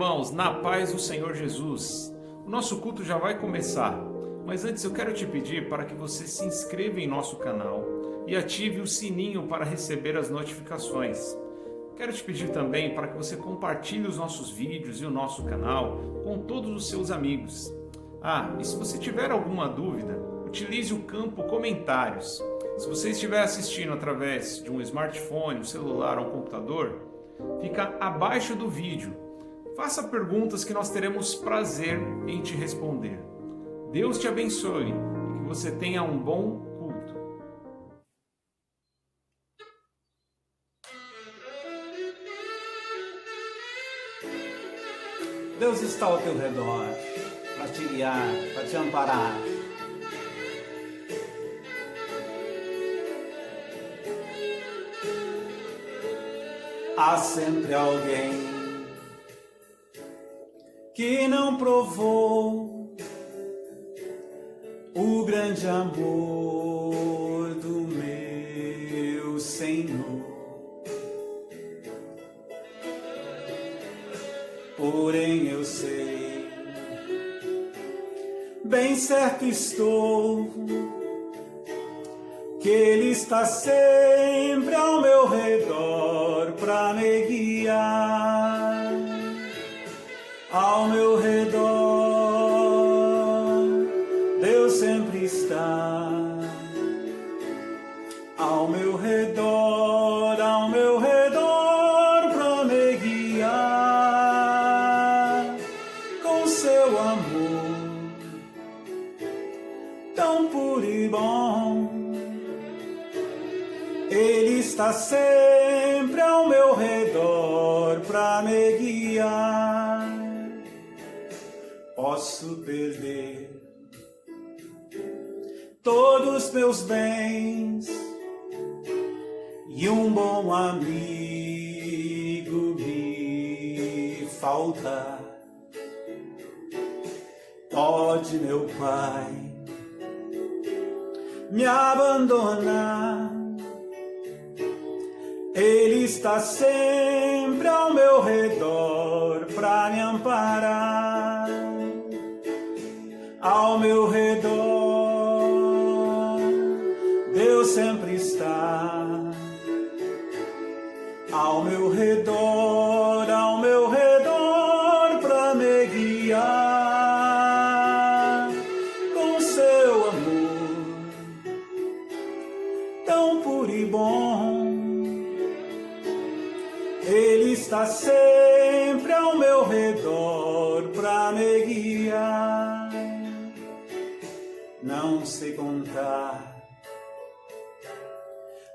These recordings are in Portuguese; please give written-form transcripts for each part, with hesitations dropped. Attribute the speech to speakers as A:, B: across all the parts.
A: irmãos, na paz do Senhor Jesus. O nosso culto já vai começar, mas antes eu quero te pedir para que você se inscreva em nosso canal e ative o sininho para receber as notificações. Quero te pedir também para que você compartilhe os nossos vídeos e o nosso canal com todos os seus amigos. E se você tiver alguma dúvida, utilize o campo comentários. Se você estiver assistindo através de um smartphone, um celular ou um computador, fica abaixo do vídeo. Faça perguntas que nós teremos prazer em te responder. Deus te abençoe e que você tenha um bom culto.
B: Deus está ao teu redor para te guiar, para te amparar. Há sempre alguém que não provou o grande amor do meu Senhor. Porém eu sei, bem certo estou, que Ele está sempre ao meu redor para me guiar. Ao meu redor, Deus sempre está. Ao meu redor para me guiar. Com seu amor tão puro e bom, Ele está sempre ao meu redor para me guiar. Posso perder todos os meus bens e um bom amigo me faltar. Pode, meu Pai, me abandonar. Ele está sempre ao meu redor para me amparar. Ao meu redor, Deus sempre está. Ao meu redor para me guiar. Com seu amor tão puro e bom, Ele está sempre ao meu redor para me guiar. Não sei contar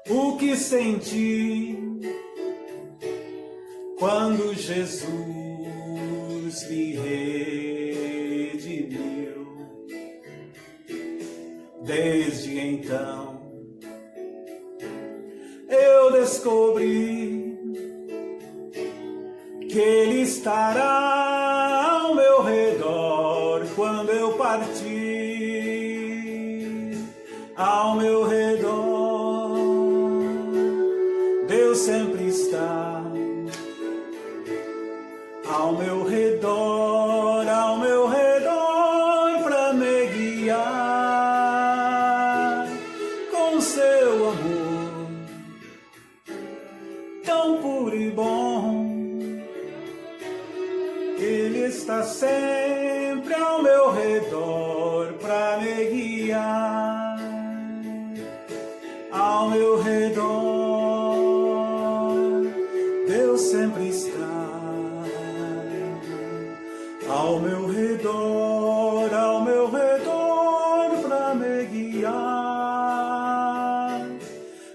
B: o que senti quando Jesus me redimiu. Desde então eu descobri que Ele estará ao meu redor quando eu partir. Ao meu redor, Deus sempre está. Ao meu redor para me guiar. Com seu amor tão puro e bom, Ele está sempre ao meu redor para me guiar. Ao meu redor, Deus sempre está. Ao meu redor para me guiar.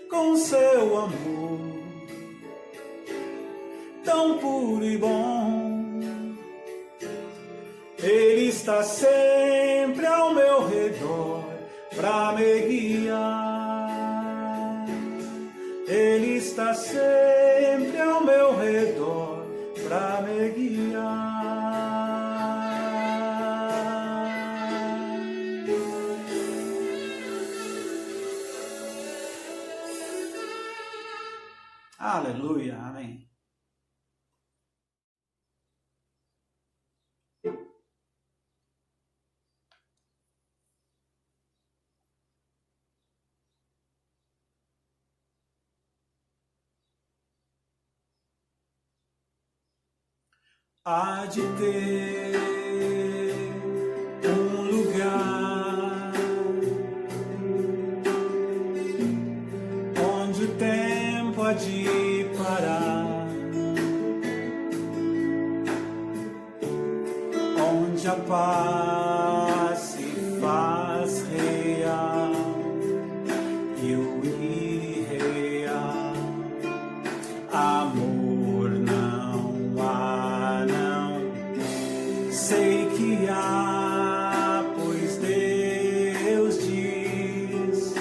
B: Com seu amor tão puro e bom, Ele está sempre ao meu redor para me guiar. Ele está sempre ao meu redor para me guiar. Aleluia, amém. há de ter um lugar onde o tempo há de parar, onde a paz se faz real e o irreal. Amor não há, não sei que há, pois Deus diz,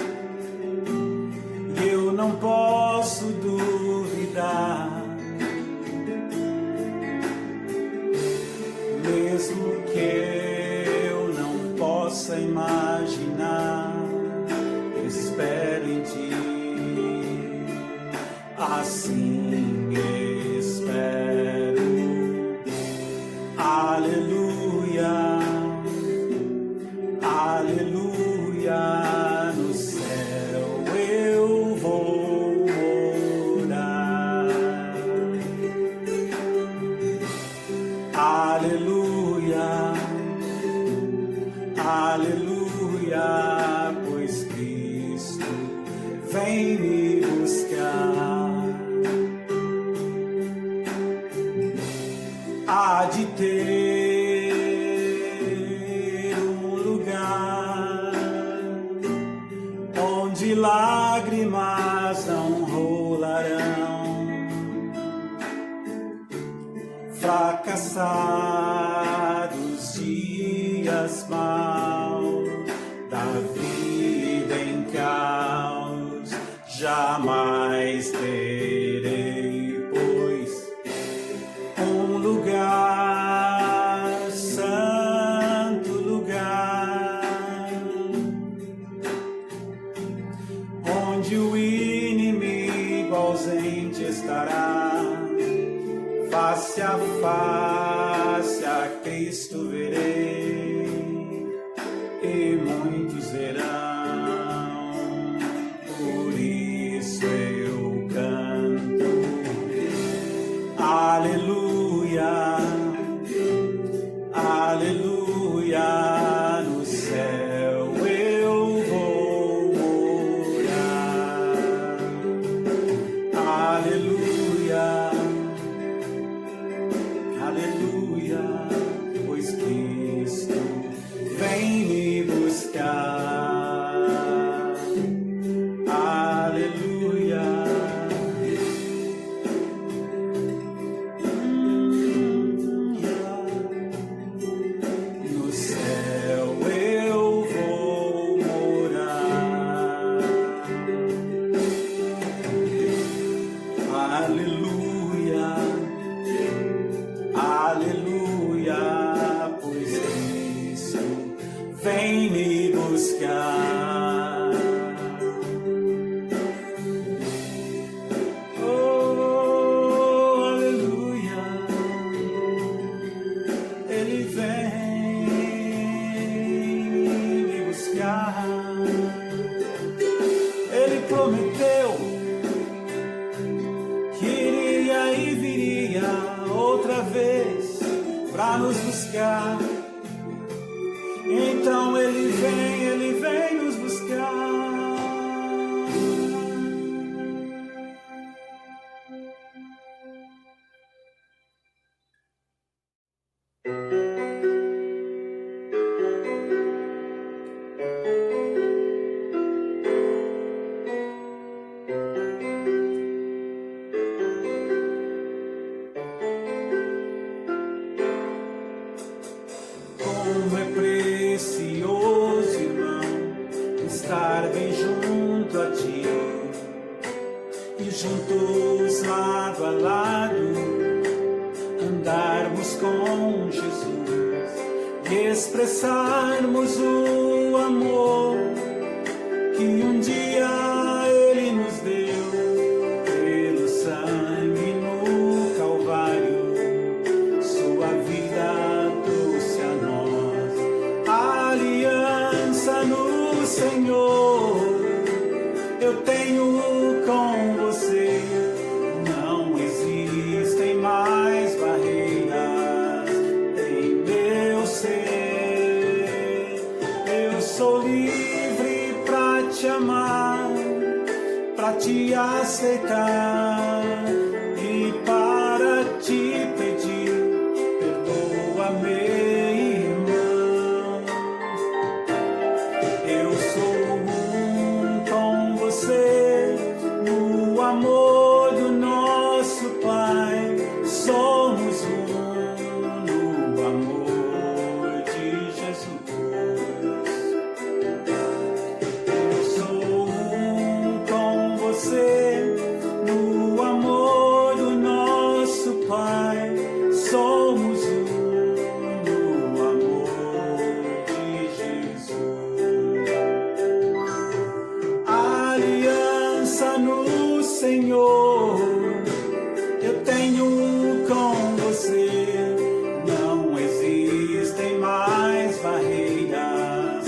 B: e eu não posso duvidar, mesmo que eu não possa imaginar, espero em ti, assim espero. Aleluia, aleluia, no céu eu vou morar. Aleluia, aleluia, pois Cristo vem me buscar. Há de ter um lugar onde lágrimas não rolarão, fracassados dias maus da vida em caos, jamais terei, pois, um lugar, santo lugar, onde o inimigo ausente estará, face a face a Cristo verei, e muitos verão, por isso eu canto, aleluia, aleluia, no céu eu vou morar, aleluia, aleluia, pois Cristo vem me buscar, aleluia. No céu eu vou morar, aleluia, aleluia, pois Cristo vem me buscar. Oh, aleluia, Ele vem me buscar. Ele prometeu que iria e viria outra vez para nos buscar. Então ele vem nos buscar. Como é precioso, irmão, estar bem junto a ti, e juntos lado a lado andarmos com Jesus e expressarmos o amor que um dia Ele nos deu pelo sangue no Calvário. Sua vida trouxe a nós a aliança no Senhor. Eu tenho com você, não existem mais barreiras. te aceitar e para te pedir, perdoa-me, irmão. Eu sou um com você no amor do nosso Pai. Somos um no amor de Jesus. Eu sou um com você no amor do nosso Pai. Somos um no amor de Jesus. Aliança no Senhor eu tenho com você. Não existem mais barreiras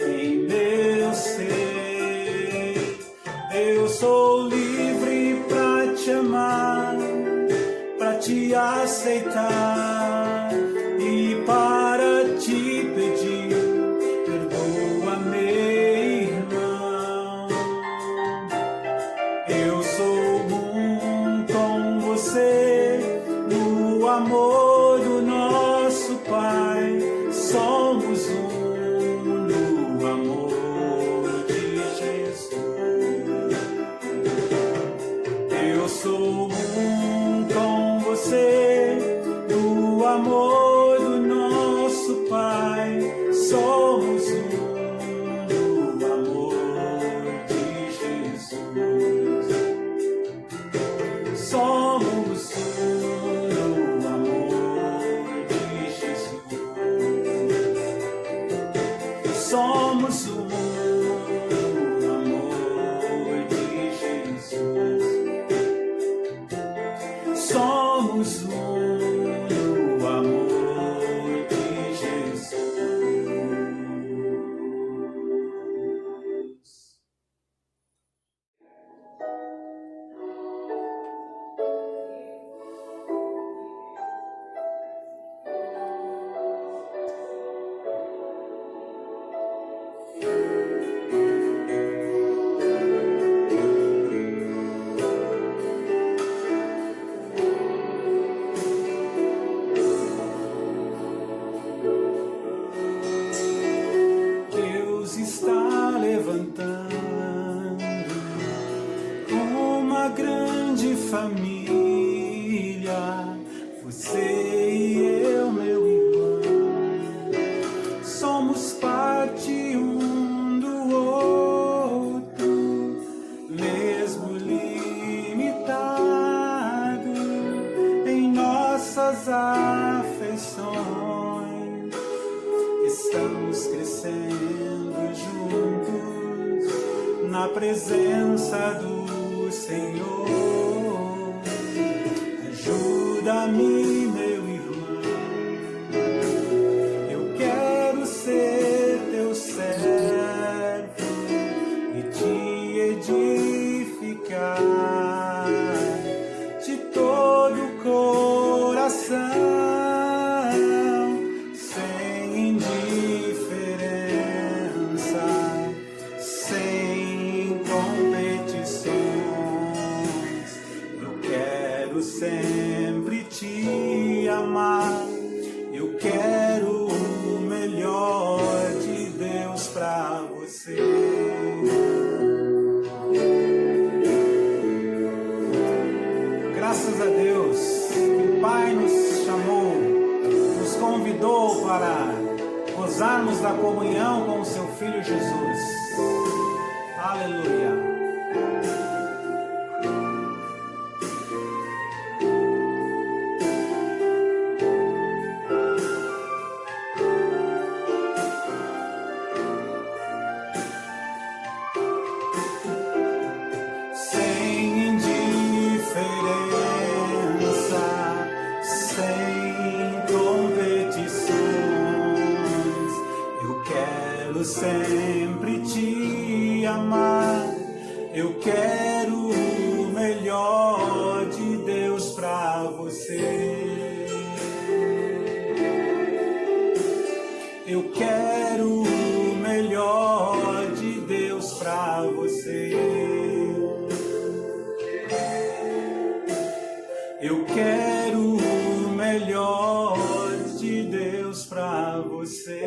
B: em meu ser. Eu sou livre para te amar, para te aceitar e para te pedir, perdoa-me, irmão. Eu sou um com você no amor do nosso Pai. Somos um no amor de Jesus. Eu sou um com você no amor do nosso Pai. Somos um no amor de Jesus. Somos um no amor de Jesus. Somos um no amor de Jesus. Somos um no amor de Jesus. Deus está levantando uma grande família. Você e eu, meu irmão, somos parte um do outro, mesmo limitado em nossas afeições. Estamos crescendo juntos na presença do Senhor. Ajuda-me, meu irmão. Eu quero ser teu servo e te edificar de todo o coração. Sempre te amar, eu quero o melhor de Deus pra você. Graças a Deus que o Pai nos chamou, nos convidou para gozarmos da comunhão com o seu Filho Jesus. Aleluia. Sempre te amar, eu quero o melhor de Deus pra você. Eu quero o melhor de Deus pra você. Deus para você.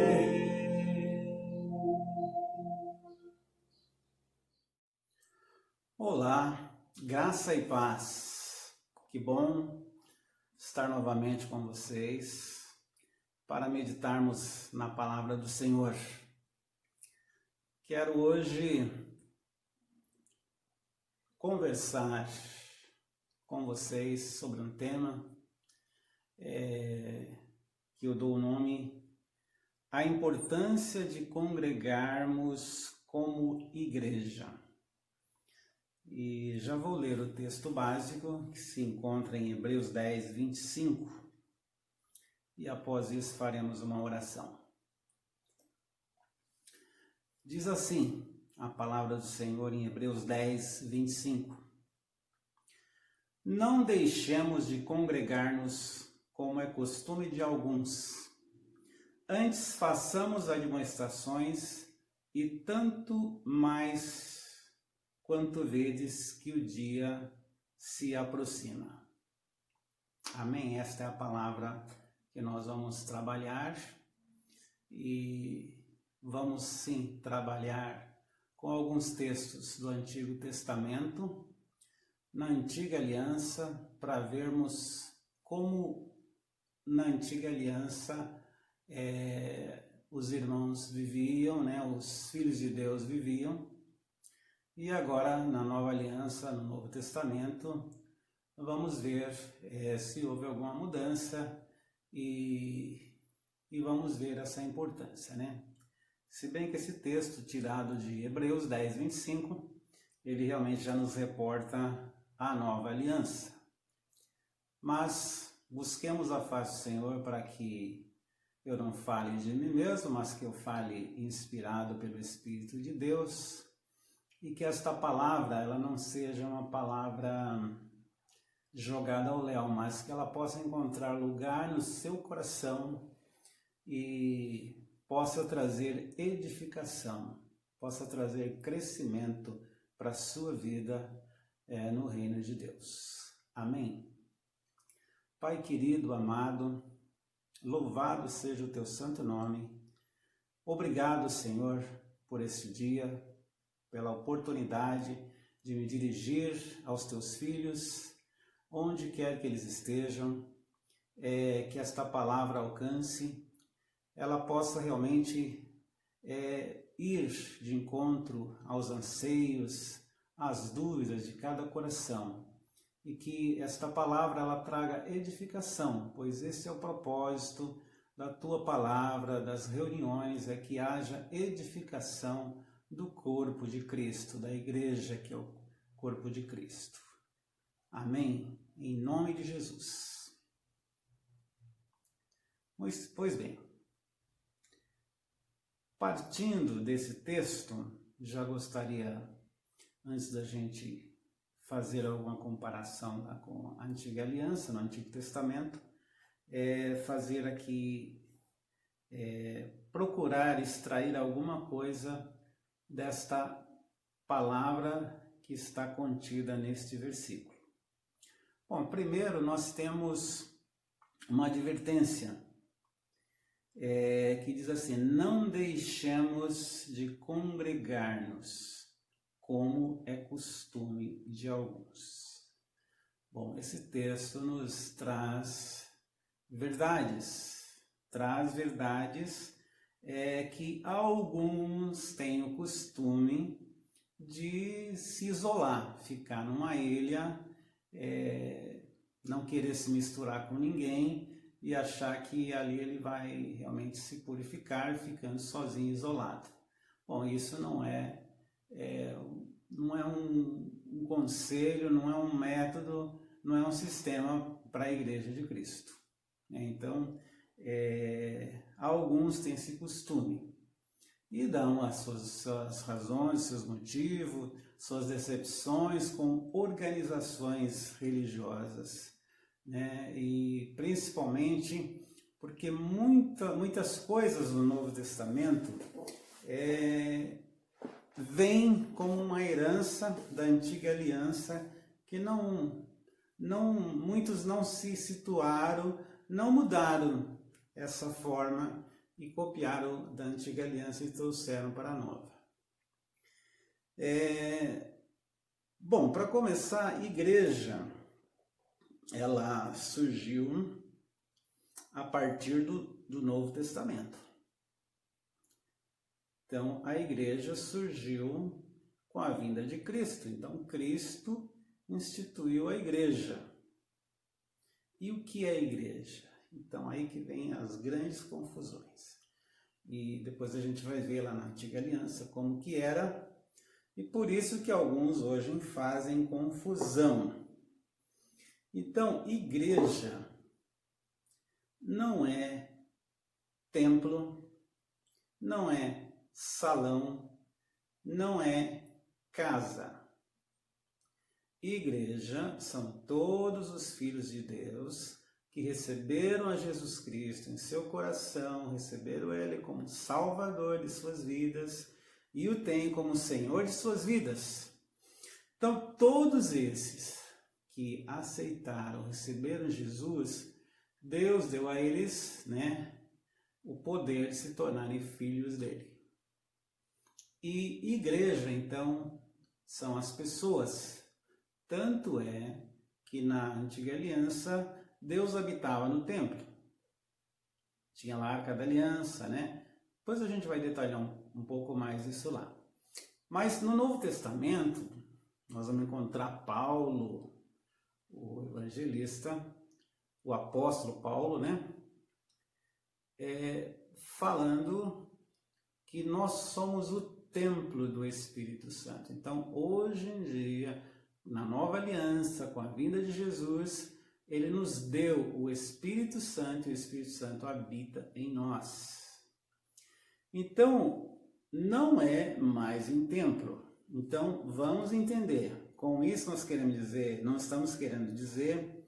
B: Olá, graça e paz. Que bom estar novamente com vocês para meditarmos na palavra do Senhor. Quero hoje conversar com vocês sobre um tema que eu dou o nome A Importância de Congregarmos como Igreja. E já vou ler o texto básico que se encontra em Hebreus 10, 25. E após isso faremos uma oração. Diz assim a palavra do Senhor em Hebreus 10, 25. Não deixemos de congregar-nos como é costume de alguns. Antes façamos admoestações e tanto mais quanto vedes que o dia se aproxima. Amém? Esta é a palavra que nós vamos trabalhar e vamos sim trabalhar com alguns textos do Antigo Testamento, na Antiga Aliança, para vermos como na Antiga Aliança os irmãos viviam, os filhos de Deus viviam, e agora na Nova Aliança, no Novo Testamento, vamos ver se houve alguma mudança e vamos ver essa importância, Se bem que esse texto tirado de Hebreus 10, 25, ele realmente já nos reporta a Nova Aliança. Mas busquemos a face do Senhor para que eu não fale de mim mesmo, mas que eu fale inspirado pelo Espírito de Deus, e que esta palavra ela não seja uma palavra jogada ao léu, mas que ela possa encontrar lugar no seu coração e possa trazer edificação, possa trazer crescimento para a sua vida no reino de Deus. Amém? Pai querido, amado, louvado seja o teu santo nome. Obrigado, Senhor, por este dia, pela oportunidade de me dirigir aos teus filhos, onde quer que eles estejam, que esta palavra alcance, ela possa realmente ir de encontro aos anseios, às dúvidas de cada coração, e que esta palavra ela traga edificação, pois esse é o propósito da tua palavra, das reuniões, é que haja edificação do corpo de Cristo, da igreja que é o corpo de Cristo. Amém? Em nome de Jesus. Pois bem, partindo desse texto, já gostaria, antes da gente fazer alguma comparação com a Antiga Aliança, no Antigo Testamento, fazer aqui, procurar extrair alguma coisa desta palavra que está contida neste versículo. Bom, primeiro nós temos uma advertência, que diz assim: não deixemos de congregar-nos, como é costume de alguns. Bom, esse texto nos traz verdades que alguns têm o costume de se isolar, ficar numa ilha, não querer se misturar com ninguém e achar que ali ele vai realmente se purificar ficando sozinho, isolado. Bom, isso não é um conselho, não é um método, não é um sistema para a Igreja de Cristo. Então, alguns têm esse costume e dão as suas razões, seus motivos, suas decepções com organizações religiosas, e principalmente porque muitas coisas no Novo Testamento vêm como uma herança da Antiga Aliança que muitos não se situaram, não mudaram essa forma e copiaram da antiga aliança e trouxeram para a nova. Bom, para começar, a igreja, ela surgiu a partir do Novo Testamento. Então, a igreja surgiu com a vinda de Cristo. Então, Cristo instituiu a igreja. E o que é a igreja? Então, aí que vem as grandes confusões. E depois a gente vai ver lá na Antiga Aliança como que era. E por isso que alguns hoje fazem confusão. Então, igreja não é templo, não é salão, não é casa. Igreja são todos os filhos de Deus que receberam a Jesus Cristo em seu coração, receberam Ele como Salvador de suas vidas e o têm como Senhor de suas vidas. Então, todos esses que aceitaram, receberam Jesus, Deus deu a eles, o poder de se tornarem filhos dele. E igreja, então, são as pessoas. Tanto é que na Antiga Aliança, Deus habitava no templo. Tinha lá a Arca da Aliança, Depois a gente vai detalhar um pouco mais isso lá. Mas no Novo Testamento, nós vamos encontrar Paulo, o evangelista, o apóstolo Paulo, falando que nós somos o templo do Espírito Santo. Então, hoje em dia, na nova aliança, com a vinda de Jesus, ele nos deu o Espírito Santo e o Espírito Santo habita em nós. Então, não é mais um templo. Então, vamos entender. Com isso nós queremos dizer, não estamos querendo dizer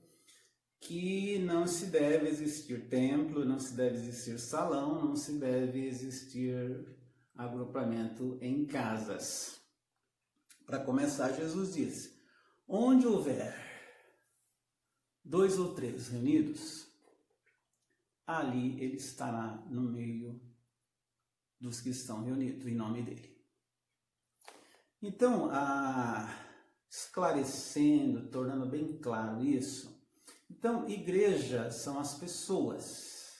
B: que não se deve existir templo, não se deve existir salão, não se deve existir agrupamento em casas. Para começar, Jesus disse: onde houver 2 ou 3 reunidos, ali ele estará no meio dos que estão reunidos em nome dele. Então, esclarecendo, tornando bem claro isso, então, igreja são as pessoas.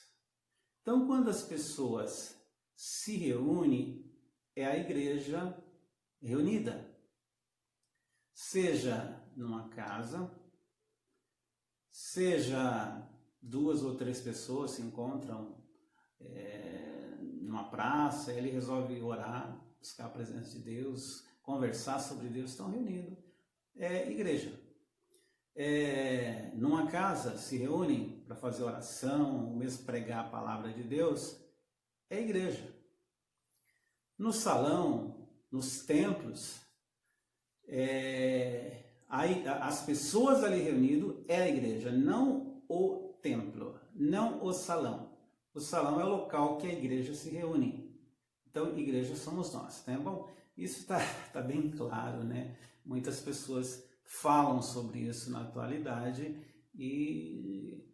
B: Então, quando as pessoas se reúnem, é a igreja reunida. Seja numa casa, seja 2 ou 3 pessoas se encontram numa praça, ele resolve orar, buscar a presença de Deus, conversar sobre Deus, estão reunidos. É igreja. Numa casa se reúnem para fazer oração, ou mesmo pregar a palavra de Deus, é igreja. No salão, nos templos, as pessoas ali reunidas é a igreja, não o templo, não o salão. O salão é o local que a igreja se reúne. Então, igreja somos nós, Bom, isso está bem claro, Muitas pessoas falam sobre isso na atualidade e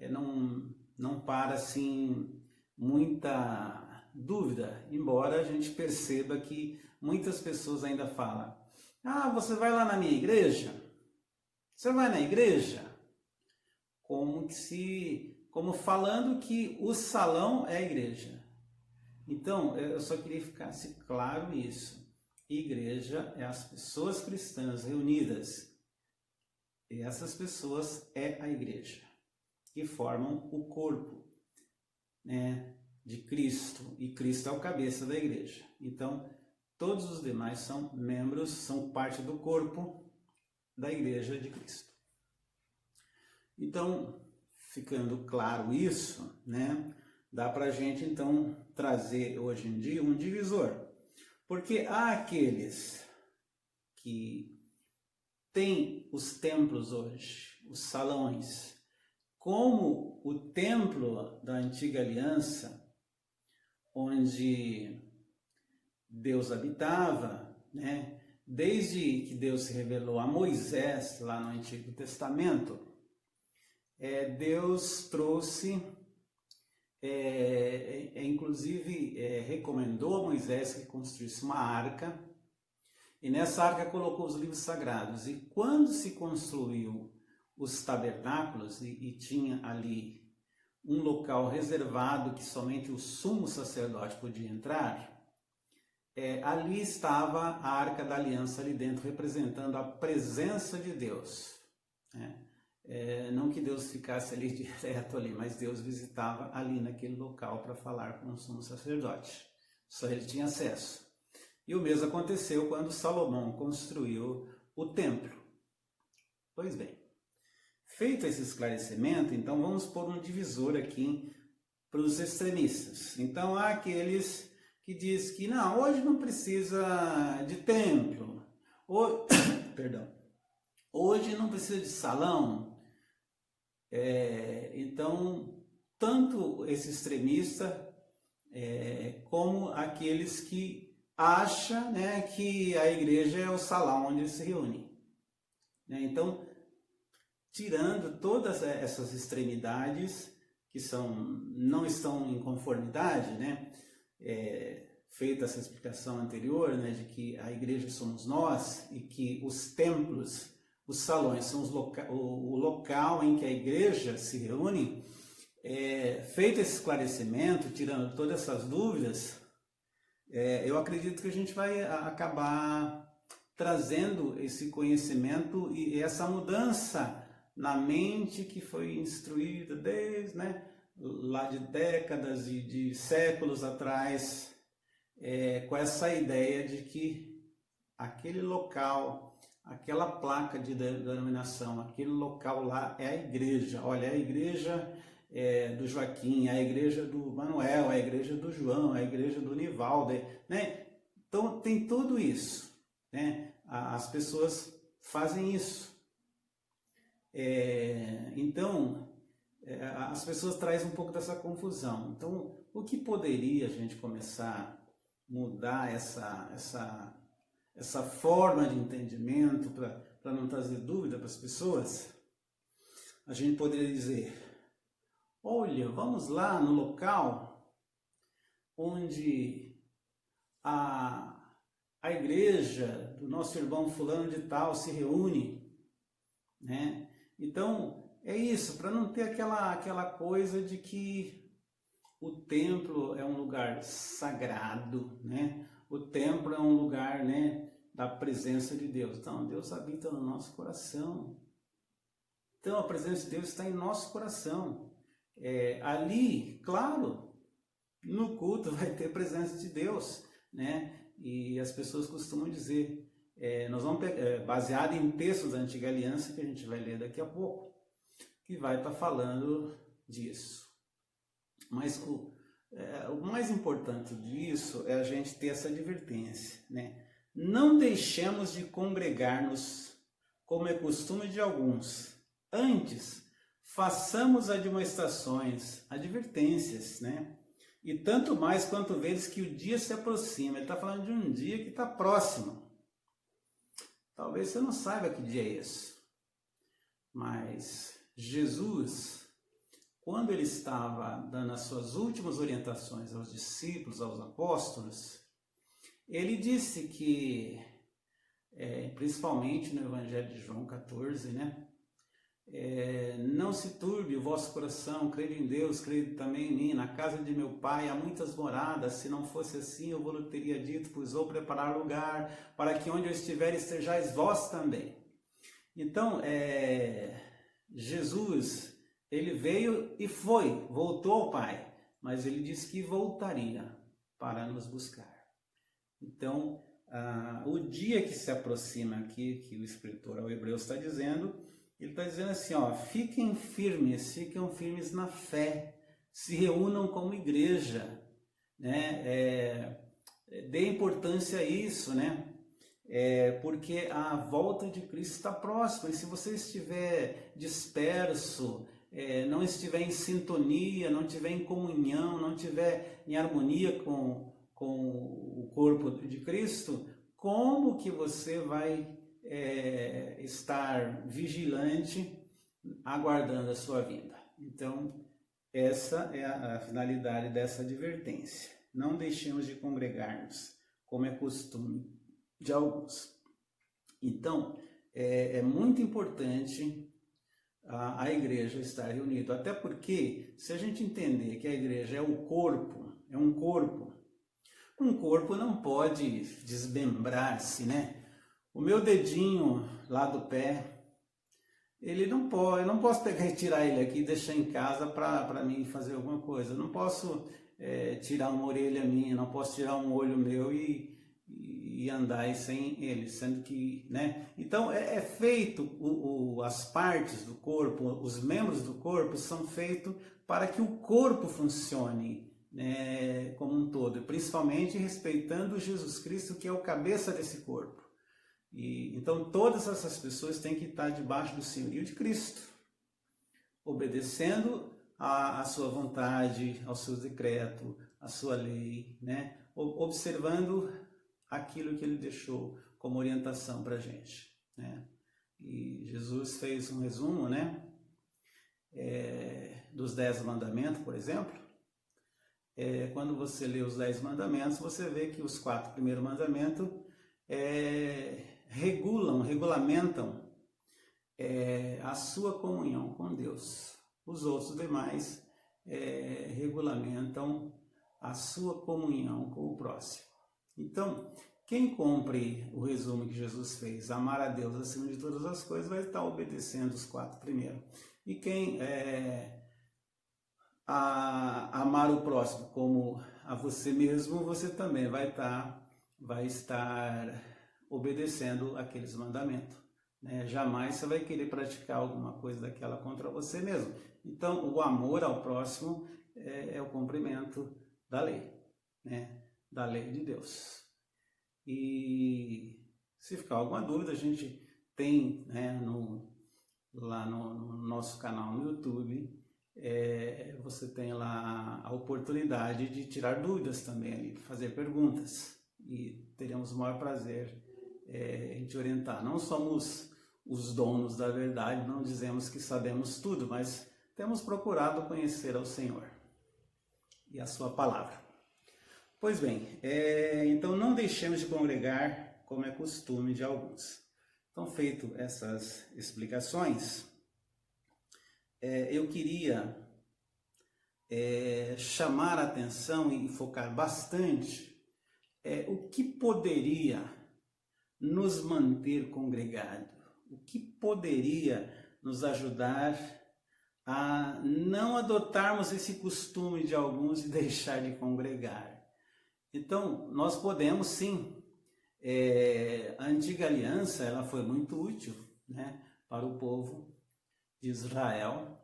B: não para assim muita dúvida, embora a gente perceba que muitas pessoas ainda falam: você vai lá na minha igreja? Você vai na igreja? Como falando que o salão é a igreja. Então, eu só queria que ficasse claro isso. Igreja é as pessoas cristãs reunidas. E essas pessoas é a igreja, que formam o corpo, de Cristo. E Cristo é o cabeça da igreja. Então, todos os demais são membros, são parte do corpo da igreja de Cristo. Então, ficando claro isso, dá para a gente então trazer hoje em dia um divisor. Porque há aqueles que têm os templos hoje, os salões, como o templo da Antiga Aliança, onde Deus habitava, desde que Deus se revelou a Moisés lá no Antigo Testamento, Deus trouxe inclusive recomendou a Moisés que construísse uma arca, e nessa arca colocou os livros sagrados. E quando se construiu os tabernáculos e tinha ali um local reservado que somente o sumo sacerdote podia entrar, ali estava a Arca da Aliança ali dentro, representando a presença de Deus, né? Não que Deus ficasse ali direto ali, mas Deus visitava ali naquele local para falar com o sumo sacerdote. Só ele tinha acesso. E o mesmo aconteceu quando Salomão construiu o templo. Pois bem, feito esse esclarecimento, então vamos pôr um divisor aqui para os extremistas. Então há aqueles que dizem que não, hoje não precisa de templo, hoje não precisa de salão. Então, tanto esse extremista como aqueles que acham, né, que a igreja é o salão onde eles se reúnem. Então, tirando todas essas extremidades que não estão em conformidade, né, feita essa explicação anterior, né, de que a igreja somos nós e que os templos, os salões são o local em que a igreja se reúne, feito esse esclarecimento, tirando todas essas dúvidas, eu acredito que a gente vai acabar trazendo esse conhecimento e essa mudança na mente que foi instruída desde, lá de décadas e de séculos atrás, com essa ideia de que aquele local, aquela placa de denominação, aquele local lá é a igreja. Olha, é a igreja do Joaquim, é a igreja do Manuel, é a igreja do João, é a igreja do Nivaldo, né? Então tem tudo isso, né? As pessoas fazem isso. Então, as pessoas trazem um pouco dessa confusão. Então, o que poderia a gente começar a mudar essa forma de entendimento para não trazer dúvida para as pessoas? A gente poderia dizer, olha, vamos lá no local onde a igreja do nosso irmão fulano de tal se reúne, né? Então, é isso, para não ter aquela coisa de que o templo é um lugar sagrado, né? O templo é um lugar, né, da presença de Deus. Então, Deus habita no nosso coração. Então, a presença de Deus está em nosso coração. Ali, claro, no culto vai ter presença de Deus, né? E as pessoas costumam dizer, nós vamos baseado em textos da Antiga Aliança, que a gente vai ler daqui a pouco, que vai estar falando disso. Mas o mais importante disso é a gente ter essa advertência, né? Não deixemos de congregar-nos, como é costume de alguns. Antes, façamos admoestações, advertências, né? E tanto mais quanto vedes que o dia se aproxima. Ele está falando de um dia que está próximo. Talvez você não saiba que dia é esse. Mas Jesus, quando ele estava dando as suas últimas orientações aos discípulos, aos apóstolos, ele disse que, principalmente no Evangelho de João 14, né? Não se turbe o vosso coração, crede em Deus, crede também em mim. Na casa de meu pai há muitas moradas, se não fosse assim eu vos teria dito, pois vou preparar lugar, para que onde eu estiver estejais vós também. Então, Jesus, ele veio e voltou ao Pai, mas ele disse que voltaria para nos buscar. Então, o dia que se aproxima aqui, que o escritor ao Hebreus está dizendo, ele está dizendo assim, fiquem firmes na fé, se reúnam como igreja, né? Dê importância a isso, né? Porque a volta de Cristo está próxima, e se você estiver disperso, não estiver em sintonia, não estiver em comunhão, não estiver em harmonia com o corpo de Cristo, como que você vai estar vigilante, aguardando a sua vinda? Então, Essa é a finalidade dessa advertência. Não deixemos de congregar-nos, como é costume de alguns. Então, é muito importante a igreja estar reunida, até porque, se a gente entender que a igreja é um corpo não pode desmembrar-se, né? O meu dedinho lá do pé, ele não pode, eu não posso pegar e tirar ele aqui e deixar em casa para mim fazer alguma coisa. Eu não posso tirar uma orelha minha, não posso tirar um olho meu e andar aí sem ele, sendo que, né? Então é feito, as partes do corpo, os membros do corpo são feitos para que o corpo funcione, né, como um todo, principalmente respeitando Jesus Cristo, que é o cabeça desse corpo. Então todas essas pessoas têm que estar debaixo do senhorio de Cristo, obedecendo a sua vontade, ao seu decreto, à sua lei, né? Observando aquilo que ele deixou como orientação para a gente, né? E Jesus fez um resumo, né, dos 10 mandamentos, por exemplo. Quando você lê os 10 mandamentos, você vê que os 4 primeiros mandamentos regulamentam a sua comunhão com Deus. Os outros demais regulamentam a sua comunhão com o próximo. Então, quem cumpre o resumo que Jesus fez, amar a Deus acima de todas as coisas, vai estar obedecendo os 4 primeiros. E quem amar o próximo como a você mesmo, você também vai estar obedecendo aqueles mandamentos, né? Jamais você vai querer praticar alguma coisa daquela contra você mesmo. Então, o amor ao próximo é o cumprimento da lei, né? Da lei de Deus. E se ficar alguma dúvida, a gente tem, né, lá no nosso canal no YouTube, você tem lá a oportunidade de tirar dúvidas também ali, fazer perguntas, e teremos o maior prazer em te orientar. Não somos os donos da verdade, não dizemos que sabemos tudo, mas temos procurado conhecer ao Senhor e a sua palavra. Pois bem, então não deixemos de congregar, como é costume de alguns. Então, feito essas explicações, eu queria chamar a atenção e focar bastante o que poderia nos manter congregados, o que poderia nos ajudar a não adotarmos esse costume de alguns e deixar de congregar. Então, nós podemos sim, a antiga aliança ela foi muito útil, né, para o povo de Israel,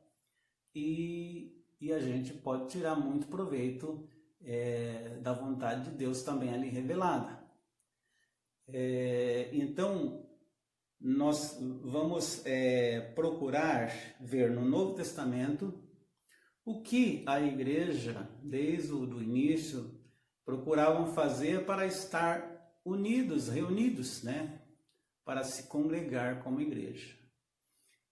B: e a gente pode tirar muito proveito da vontade de Deus também ali revelada. Então, nós vamos procurar ver no Novo Testamento o que a igreja, desde o início, procuravam fazer para estar unidos, reunidos, né? Para se congregar como igreja.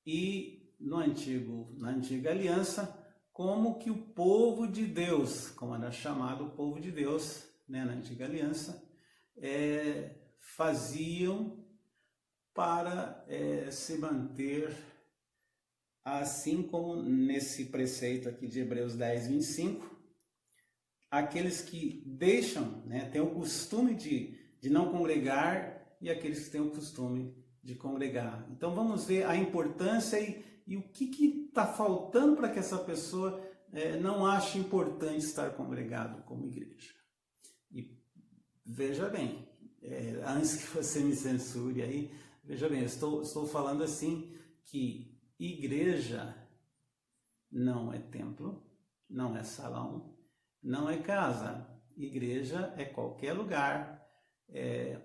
B: E na antiga aliança, como que o povo de Deus, como era chamado o povo de Deus, né, na antiga aliança, faziam para se manter, assim como nesse preceito aqui de Hebreus 10, 25, aqueles que deixam, né, têm o costume de não congregar, e aqueles que têm o costume de congregar. Então vamos ver a importância e o que está faltando para que essa pessoa não ache importante estar congregado como igreja. E veja bem, antes que você me censure aí, veja bem, eu estou falando assim que igreja não é templo, não é salão, não é casa. Igreja é qualquer lugar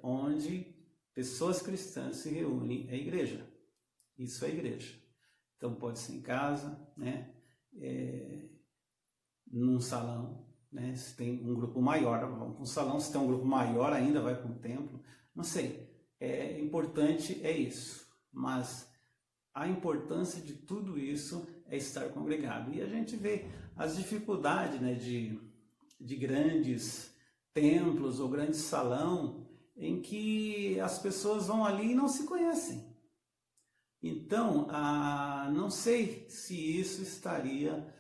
B: onde pessoas cristãs se reúnem, é igreja. Isso é igreja. Então pode ser em casa, né? Num salão, né? Se tem um grupo maior, vamos para um salão. Se tem um grupo maior ainda, vai para um templo. Não sei. Importante é isso. Mas a importância de tudo isso é estar congregado. E a gente vê as dificuldades, né, de grandes templos ou grandes salão em que as pessoas vão ali e não se conhecem. Então, não sei se isso estaria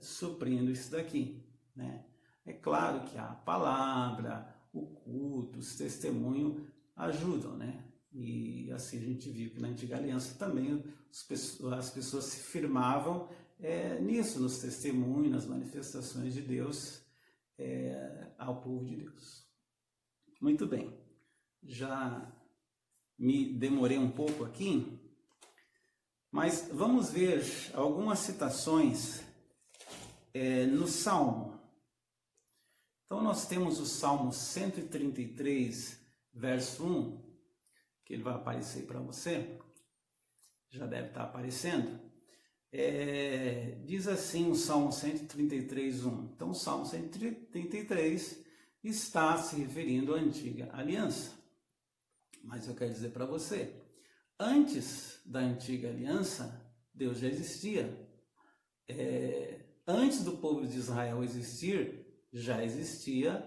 B: suprindo isso daqui, né? É claro que a palavra, o culto, os testemunhos ajudam, né? E assim a gente viu que na Antiga Aliança também as pessoas se firmavam nisso, nos testemunhos, nas manifestações de Deus ao povo de Deus. Muito bem, já me demorei um pouco aqui, mas vamos ver algumas citações no Salmo. Então nós temos o Salmo 133, verso 1, que ele vai aparecer para você, já deve estar aparecendo. Diz assim o Salmo 133, 1. Então o Salmo 133 está se referindo à Antiga Aliança. Mas eu quero dizer para você, antes da Antiga Aliança, Deus já existia. Antes do povo de Israel existir, já existia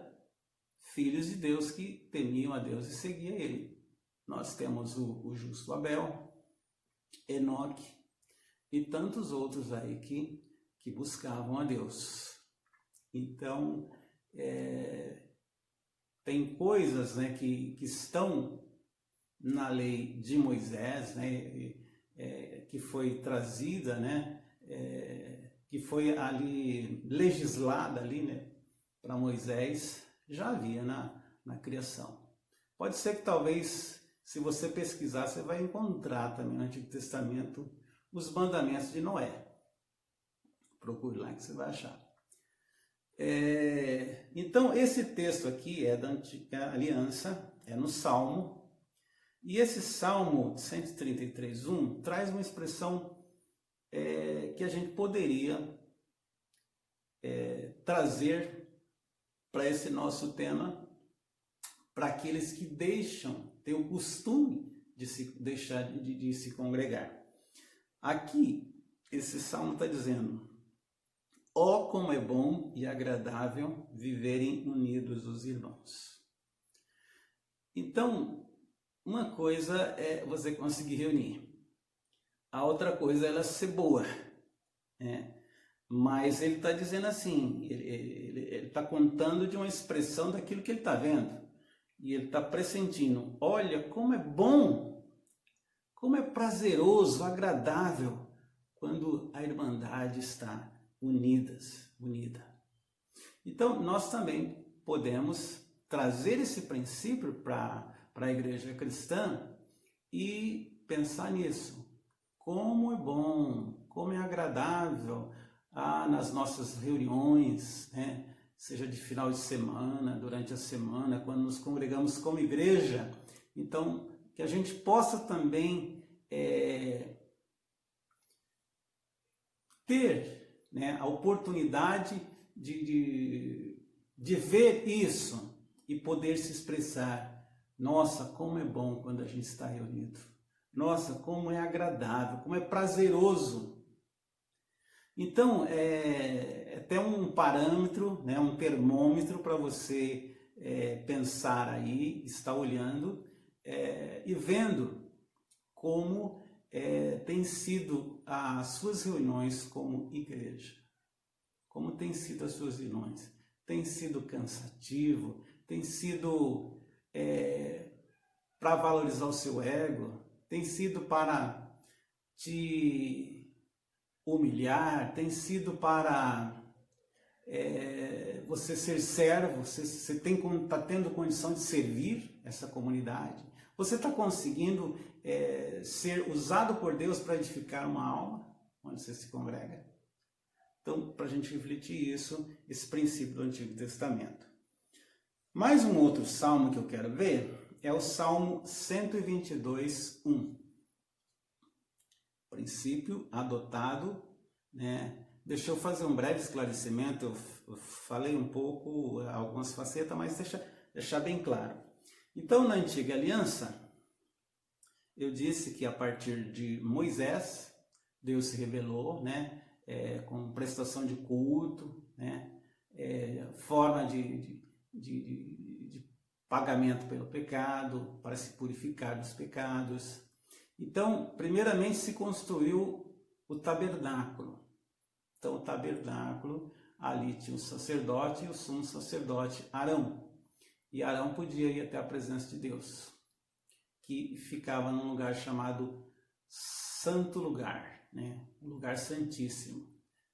B: filhos de Deus que temiam a Deus e seguiam ele. Nós temos o justo Abel, Enoque e tantos outros aí que buscavam a Deus. Então, tem coisas, né, que estão na lei de Moisés, né, que foi trazida, né, que foi ali legislada ali, né, para Moisés, já havia na criação. Pode ser que talvez, se você pesquisar, você vai encontrar também no Antigo Testamento os mandamentos de Noé. Procure lá que você vai achar. Então, esse texto aqui é da Antiga Aliança, é no Salmo, e esse Salmo 133, 1 traz uma expressão que a gente poderia trazer para esse nosso tema, para aqueles que têm o costume de se congregar. Aqui, esse Salmo está dizendo: ó, como é bom e agradável viverem unidos os irmãos. Então, uma coisa é você conseguir reunir, a outra coisa é ela ser boa, né? Mas ele está dizendo assim, ele está contando de uma expressão daquilo que ele está vendo, e ele está pressentindo: olha como é bom, como é prazeroso, agradável, quando a irmandade está unida. Então, nós também podemos trazer esse princípio para a igreja cristã e pensar nisso. Como é bom, como é agradável nas nossas reuniões, né? Seja de final de semana, durante a semana, quando nos congregamos como igreja. Então, que a gente possa também ter, né, a oportunidade de ver isso e poder se expressar. Nossa, como é bom quando a gente está reunido. Nossa, como é agradável, como é prazeroso. Então, é até um parâmetro, né, um termômetro para você pensar aí, estar olhando e vendo como tem sido as suas reuniões como igreja. Como tem sido as suas reuniões? Tem sido cansativo? Tem sido para valorizar o seu ego? Tem sido para te humilhar? Tem sido para você ser servo? Você está tendo condição de servir essa comunidade? Você está conseguindo ser usado por Deus para edificar uma alma onde você se congrega? Então, para a gente refletir isso, esse princípio do Antigo Testamento. Mais um outro salmo que eu quero ver é o Salmo 122, 1. Princípio adotado, né? Deixa eu fazer um breve esclarecimento. Eu falei um pouco, algumas facetas, mas deixar bem claro. Então, na Antiga Aliança, eu disse que a partir de Moisés, Deus se revelou, né? Com prestação de culto, né? Forma de pagamento pelo pecado, para se purificar dos pecados. Então, primeiramente se construiu o tabernáculo. Então, o tabernáculo, ali tinha o sacerdote e o sumo sacerdote Arão. E Arão podia ir até a presença de Deus, que ficava num lugar chamado Santo Lugar, né? Um lugar santíssimo,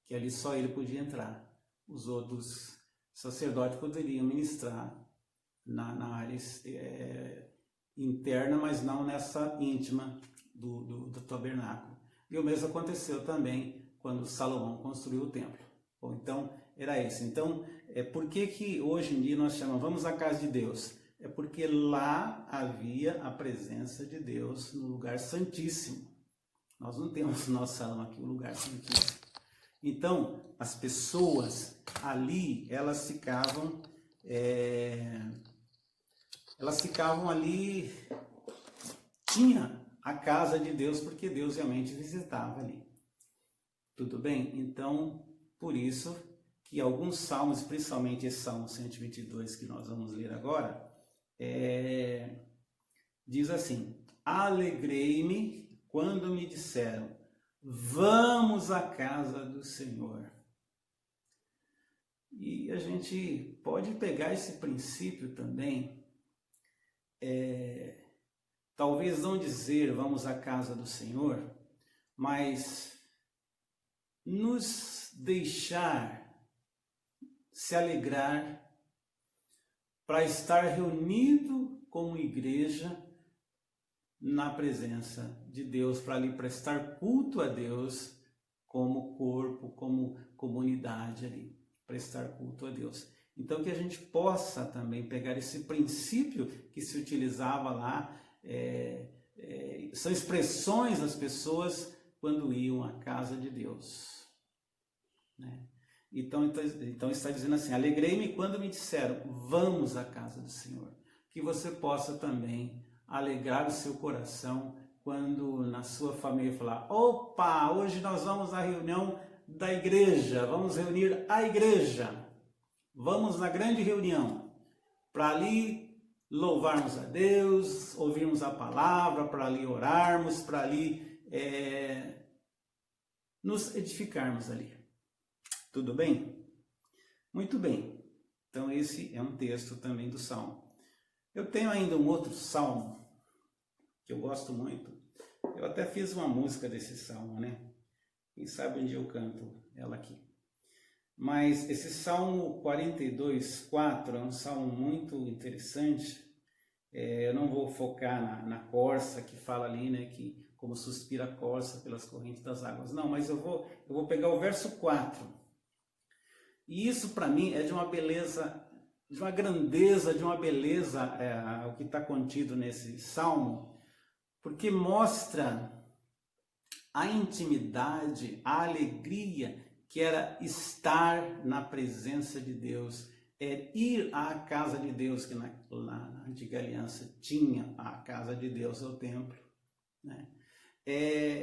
B: que ali só ele podia entrar. Os outros sacerdotes poderiam ministrar na área interna, mas não nessa íntima do tabernáculo. E o mesmo aconteceu também quando Salomão construiu o templo. Bom, então, era isso. Então, por que hoje em dia nós chamamos, vamos à casa de Deus? É porque lá havia a presença de Deus no lugar santíssimo. Nós não temos no nosso salão aqui o lugar santíssimo. Então, as pessoas ali, elas ficavam ali, tinha a casa de Deus, porque Deus realmente visitava ali. Tudo bem? Então, por isso que alguns salmos, principalmente esse Salmo 122 que nós vamos ler agora, diz assim: alegrei-me quando me disseram, vamos à casa do Senhor. E a gente pode pegar esse princípio também, talvez não dizer vamos à casa do Senhor, mas nos deixar se alegrar para estar reunido como igreja na presença de Deus, para ali prestar culto a Deus como corpo, como comunidade ali, prestar culto a Deus. Então que a gente possa também pegar esse princípio que se utilizava lá, são expressões das pessoas quando iam à casa de Deus, né? Então está dizendo assim, alegrei-me quando me disseram, vamos à casa do Senhor. Que você possa também alegrar o seu coração quando na sua família falar, opa, hoje nós vamos à reunião da igreja, vamos reunir a igreja, vamos na grande reunião, para ali louvarmos a Deus, ouvirmos a palavra, para ali orarmos, para ali nos edificarmos ali. Tudo bem? Muito bem. Então esse é um texto também do Salmo. Eu tenho ainda um outro Salmo que eu gosto muito. Eu até fiz uma música desse Salmo, né? Quem sabe um dia eu canto ela aqui. Mas esse Salmo 42:4 é um salmo muito interessante. Eu não vou focar na corça que fala ali, né? Que como suspira a corça pelas correntes das águas. Não, mas eu vou pegar o verso 4. E isso para mim é de uma beleza, de uma grandeza, de uma beleza, o que está contido nesse salmo, porque mostra a intimidade, a alegria que era estar na presença de Deus, ir à casa de Deus, que na antiga aliança tinha a casa de Deus, o templo, né?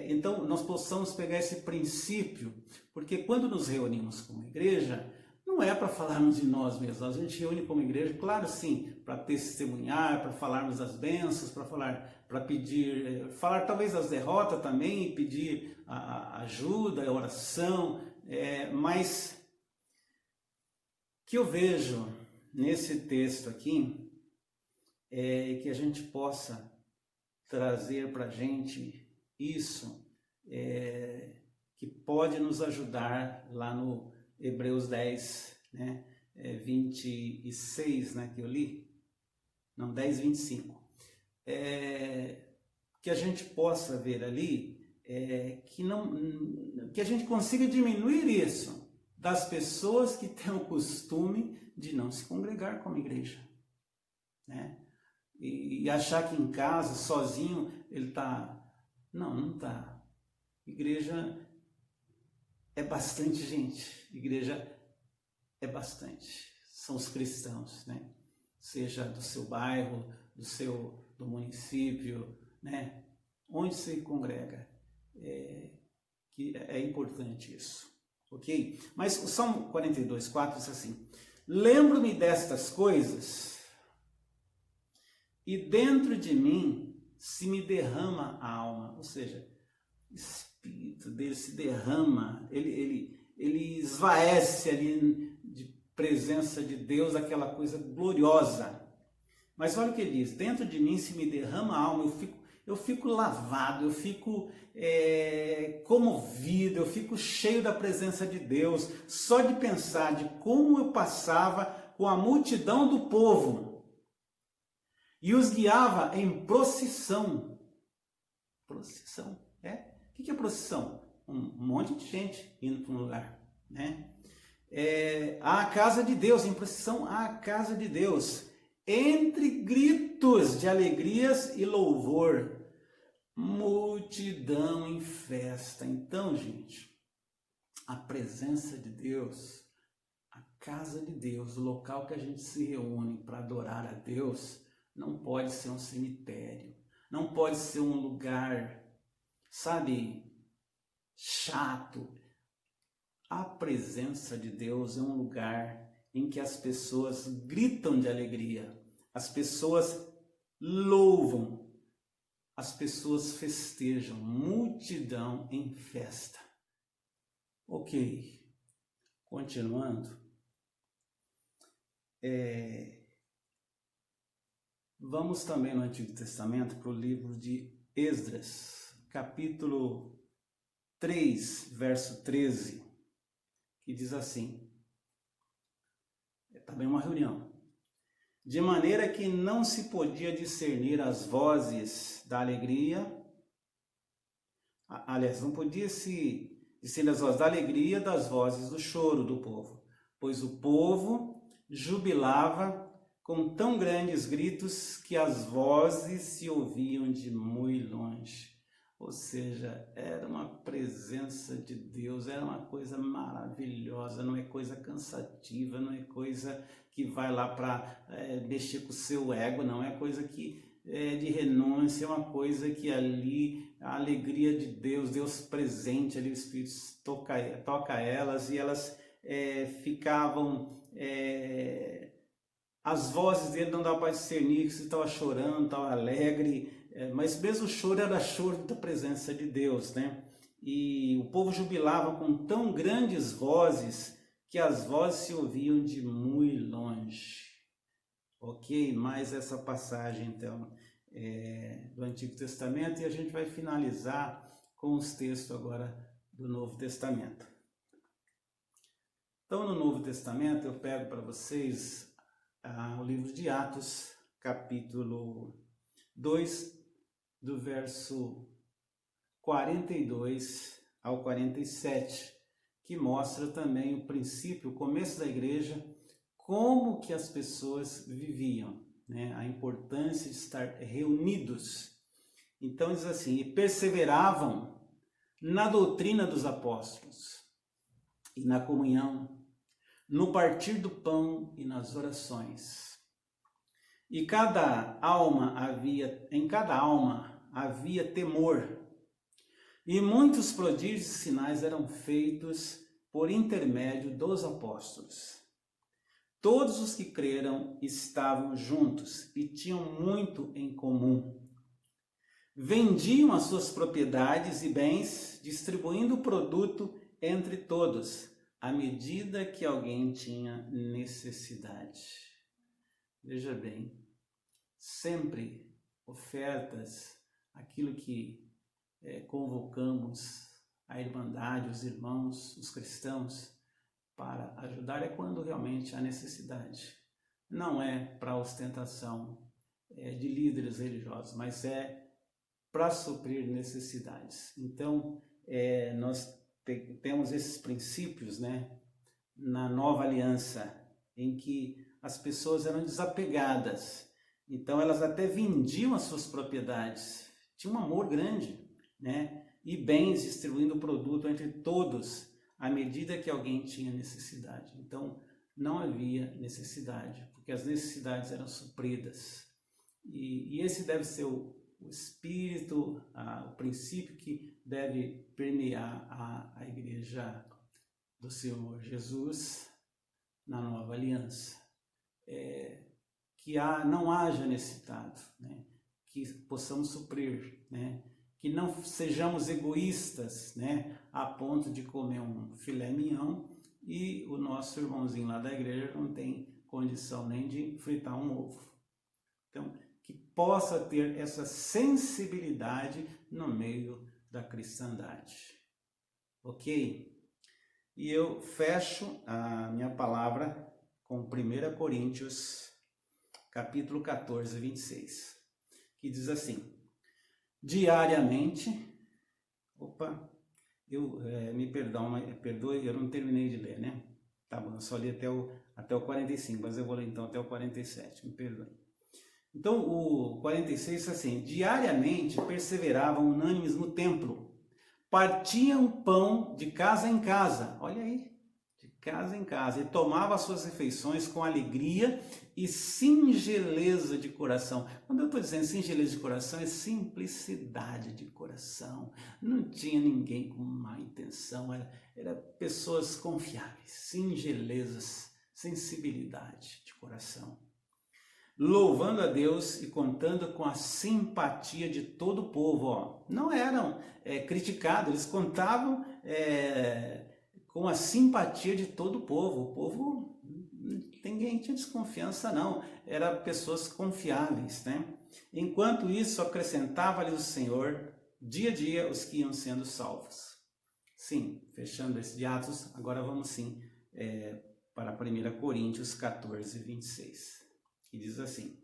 B: Então nós possamos pegar esse princípio, porque quando nos reunimos como igreja, não é para falarmos de nós mesmos, a gente reúne como igreja, claro sim, para testemunhar, para falarmos das bênçãos, para pedir, falar talvez das derrotas também, pedir a ajuda, a oração, mas que eu vejo nesse texto aqui, que a gente possa trazer para a gente isso, que pode nos ajudar lá no Hebreus 10, né, 26, né, que eu li, não, 10, 25, que a gente possa ver ali, que a gente consiga diminuir isso, das pessoas que têm o costume de não se congregar como igreja, né, e achar que em casa, sozinho, ele está... Não está. Igreja é bastante gente. Igreja é bastante. São os cristãos, né? Seja do seu bairro, do município, né? Onde se congrega. Que que é importante isso, ok? Mas o Salmo 42:4 diz assim: lembro-me destas coisas e dentro de mim se me derrama a alma, ou seja, o espírito dele se derrama, ele esvaece ali de presença de Deus, aquela coisa gloriosa. Mas olha o que ele diz: dentro de mim se me derrama a alma, eu fico lavado, eu fico comovido, eu fico cheio da presença de Deus, só de pensar de como eu passava com a multidão do povo e os guiava em procissão. Procissão, O que é procissão? Um monte de gente indo para um lugar, né? À casa de Deus, em procissão à casa de Deus, entre gritos de alegrias e louvor, multidão em festa. Então, gente, a presença de Deus, a casa de Deus, o local que a gente se reúne para adorar a Deus, não pode ser um cemitério, não pode ser um lugar, sabe, chato. A presença de Deus é um lugar em que as pessoas gritam de alegria, as pessoas louvam, as pessoas festejam, multidão em festa. Ok, continuando. Vamos também no Antigo Testamento para o livro de Esdras, capítulo 3, verso 13, que diz assim, também uma reunião, de maneira que não se podia discernir as vozes da alegria, aliás, não podia se discernir as vozes da alegria das vozes do choro do povo, pois o povo jubilava com tão grandes gritos que as vozes se ouviam de muito longe. Ou seja, era uma presença de Deus, era uma coisa maravilhosa, não é coisa cansativa, não é coisa que vai lá para mexer com o seu ego, não é coisa que de renúncia, é uma coisa que ali, a alegria de Deus, Deus presente ali, o Espírito toca elas e elas ficavam... as vozes dele não dava para discernir se estava chorando, estava alegre, mas mesmo o choro era choro da presença de Deus, né? E o povo jubilava com tão grandes vozes que as vozes se ouviam de muito longe. Ok? Mais essa passagem, então, do Antigo Testamento, e a gente vai finalizar com os textos agora do Novo Testamento. Então, no Novo Testamento, eu pego para vocês o livro de Atos, capítulo 2, do verso 42 ao 47, que mostra também o princípio, o começo da igreja, como que as pessoas viviam, né? A importância de estar reunidos. Então diz assim, e perseveravam na doutrina dos apóstolos, e na comunhão, no partir do pão e nas orações. E em cada alma havia temor, e muitos prodígios e sinais eram feitos por intermédio dos apóstolos. Todos os que creram estavam juntos e tinham muito em comum. Vendiam as suas propriedades e bens, distribuindo o produto entre todos, à medida que alguém tinha necessidade. Veja bem, sempre ofertas, aquilo que convocamos a irmandade, os irmãos, os cristãos, para ajudar é quando realmente há necessidade. Não é para ostentação de líderes religiosos, mas é para suprir necessidades. Então, nós temos esses princípios, né, na nova aliança, em que as pessoas eram desapegadas. Então, elas até vendiam as suas propriedades. Tinha um amor grande, né? E bens, distribuindo o produto entre todos, à medida que alguém tinha necessidade. Então, não havia necessidade, porque as necessidades eram supridas. E esse deve ser o espírito, o princípio que deve permear a igreja do Senhor Jesus na nova aliança. Que não haja necessitado, né? Que possamos suprir, né? Que não sejamos egoístas, né? A ponto de comer um filé mignon e o nosso irmãozinho lá da igreja não tem condição nem de fritar um ovo. Então, que possa ter essa sensibilidade no meio da cristandade. Ok? E eu fecho a minha palavra com 1 Coríntios, capítulo 14, 26, que diz assim: diariamente, perdoe, eu não terminei de ler, né? Tá bom, eu só li até o 45, mas eu vou ler então até o 47, me perdoe. Então, o 46 diz assim: diariamente perseveravam unânimes no templo, partiam pão de casa em casa, olha aí, de casa em casa, e tomavam as suas refeições com alegria e singeleza de coração. Quando eu estou dizendo singeleza de coração, é simplicidade de coração. Não tinha ninguém com má intenção, era pessoas confiáveis, singelezas, sensibilidade de coração. Louvando a Deus e contando com a simpatia de todo o povo. Não eram criticados, eles contavam com a simpatia de todo o povo. O povo, ninguém tinha desconfiança não, eram pessoas confiáveis, né? Enquanto isso, acrescentava-lhes o Senhor, dia a dia, os que iam sendo salvos. Sim, fechando esse de Atos, agora vamos sim para 1 Coríntios 14, 26. Que diz assim: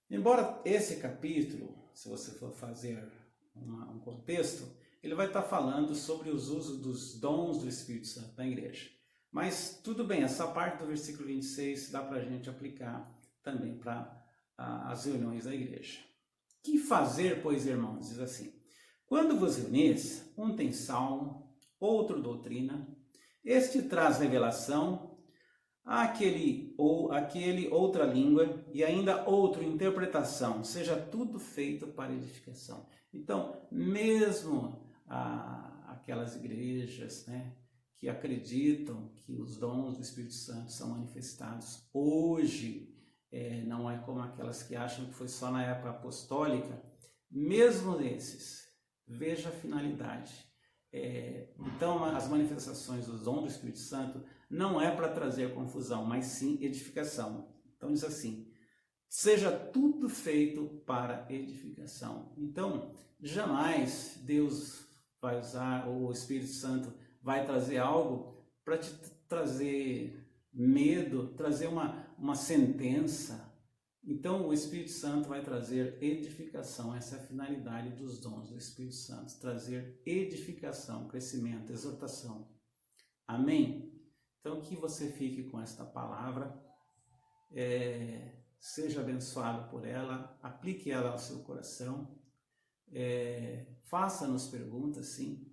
B: embora esse capítulo, se você for fazer um contexto, ele vai estar falando sobre os usos dos dons do Espírito Santo na igreja. Mas tudo bem, essa parte do versículo 26 dá para a gente aplicar também para as reuniões da igreja. Que fazer, pois, irmãos? Diz assim: quando vos reunis, um tem salmo, outro doutrina, este traz revelação, aquele outra língua e ainda outro interpretação, seja tudo feito para edificação. Então, mesmo aquelas igrejas, né, que acreditam que os dons do Espírito Santo são manifestados hoje, não é como aquelas que acham que foi só na época apostólica, mesmo esses, veja a finalidade. Então, as manifestações dos dons do Espírito Santo não é para trazer confusão, mas sim edificação. Então diz assim: seja tudo feito para edificação. Então, jamais Deus vai usar, ou o Espírito Santo vai trazer algo para te trazer medo, trazer uma sentença. Então, o Espírito Santo vai trazer edificação. Essa é a finalidade dos dons do Espírito Santo: trazer edificação, crescimento, exortação. Amém? Então, que você fique com esta palavra, seja abençoado por ela, aplique ela ao seu coração, faça-nos perguntas, sim,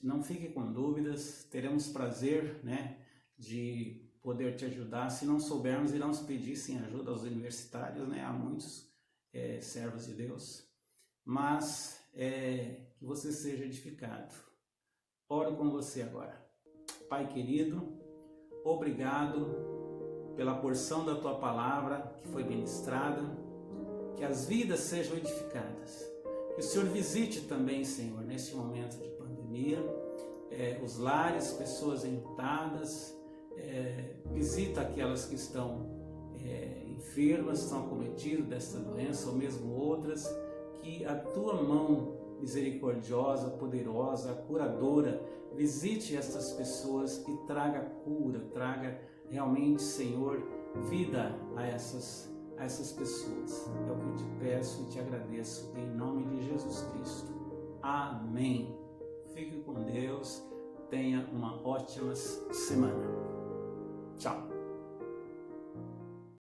B: não fique com dúvidas, teremos prazer, né, de poder te ajudar. Se não soubermos, iremos pedir sim ajuda aos universitários, né, há muitos servos de Deus, mas que você seja edificado. Oro com você agora. Pai querido, obrigado pela porção da Tua palavra que foi ministrada, que as vidas sejam edificadas, que o Senhor visite também, Senhor, neste momento de pandemia, os lares, pessoas enlutadas, visita aquelas que estão enfermas, estão acometidas desta doença, ou mesmo outras, que a Tua mão misericordiosa, poderosa, curadora, visite estas pessoas e traga cura, traga realmente, Senhor, vida a essas pessoas. É o que eu te peço e te agradeço em nome de Jesus Cristo. Amém. Fique com Deus, tenha uma ótima semana. Tchau.